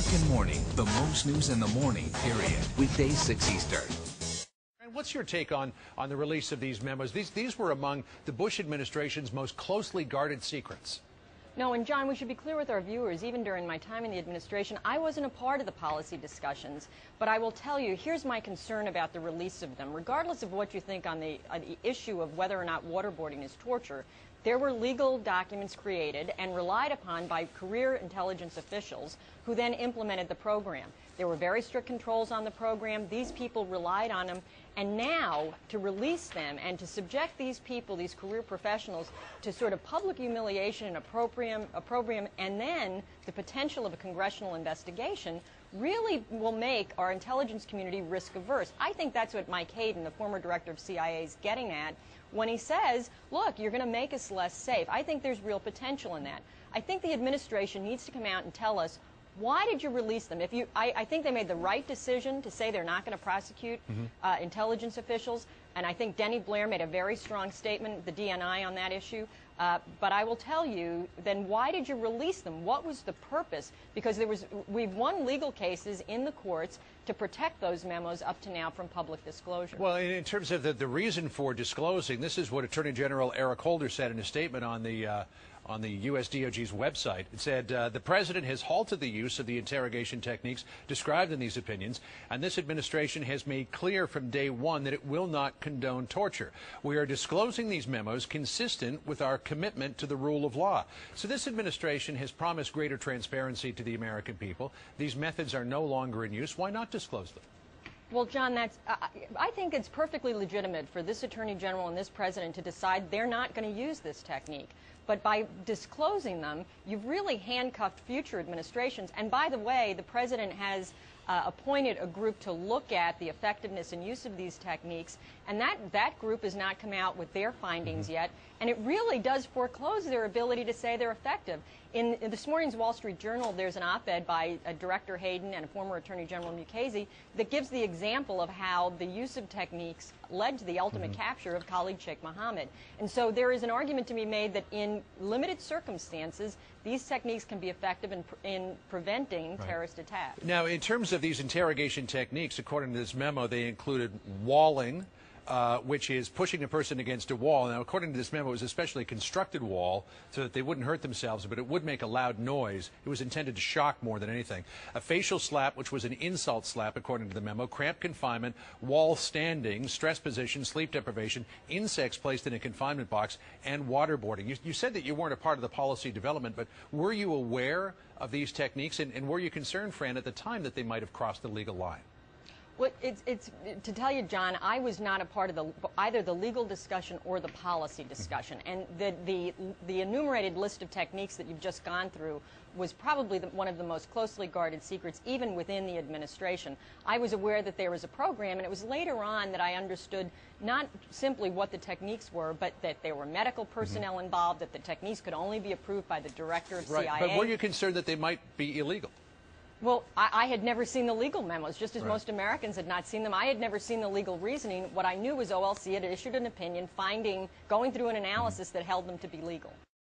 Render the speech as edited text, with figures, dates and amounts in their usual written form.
American Morning, the most news in the morning, period. Weekdays 6 Eastern. And what's your take on the release of these memos? These were among the Bush administration's most closely guarded secrets. No, and John, we should be clear with our viewers, even during my time in the administration, I wasn't a part of the policy discussions, but I will tell you, here's my concern about the release of them. Regardless of what you think on the issue of whether or not waterboarding is torture, there were legal documents created and relied upon by career intelligence officials who then implemented the program. There were very strict controls on the program. These people relied on them. And now, to release them and to subject these people, these career professionals, to sort of public humiliation and opprobrium, and then the potential of a congressional investigation, really will make our intelligence community risk averse. I think that's what Mike Hayden, the former director of CIA, is getting at when he says, look, you're going to make us less safe. I think there's real potential in that. I think the administration needs to come out and tell us, why did you release them? I think they made the right decision to say they're not going to prosecute intelligence officials, and I think Denny Blair made a very strong statement, the DNI, on that issue. But I will tell you, then why did you release them? What was the purpose? Because we've won legal cases in the courts to protect those memos up to now from public disclosure. Well, in terms of the reason for disclosing, this is what Attorney General Eric Holder said in a statement on the U.S. DOJ's website. It said, the president has halted the use of the interrogation techniques described in these opinions, and this administration has made clear from day one that it will not condone torture. We are disclosing these memos consistent with our commitment to the rule of law. So this administration has promised greater transparency to the American people. These methods are no longer in use. Why not disclose them? Well, John, I think it's perfectly legitimate for this Attorney General and this President to decide they're not going to use this technique. But by disclosing them, you've really handcuffed future administrations. And by the way, the President has appointed a group to look at the effectiveness and use of these techniques, and that group has not come out with their findings yet, and it really does foreclose their ability to say they're effective. In this morning's Wall Street Journal, there's an op-ed by Director Hayden and a former Attorney General Mukasey that gives the example of how the use of techniques led to the ultimate capture of Khalid Sheikh Mohammed. And so there is an argument to be made that in limited circumstances, these techniques can be effective in preventing terrorist attacks. Now, in terms of these interrogation techniques, according to this memo, they included walling, which is pushing a person against a wall. Now, according to this memo, it was a specially constructed wall so that they wouldn't hurt themselves, but it would make a loud noise. It was intended to shock more than anything. A facial slap, which was an insult slap, according to the memo, cramped confinement, wall standing, stress position, sleep deprivation, insects placed in a confinement box, and waterboarding. You said that you weren't a part of the policy development, but were you aware of these techniques, and were you concerned, Fran, at the time that they might have crossed the legal line? Well, it's to tell you, John, I was not a part of either the legal discussion or the policy discussion. And the enumerated list of techniques that you've just gone through was probably one of the most closely guarded secrets, even within the administration. I was aware that there was a program, and it was later on that I understood not simply what the techniques were, but that there were medical personnel involved, that the techniques could only be approved by the director of CIA. But were you concerned that they might be illegal? Well, I had never seen the legal memos, just as most Americans had not seen them. I had never seen the legal reasoning. What I knew was OLC had issued an opinion going through an analysis that held them to be legal.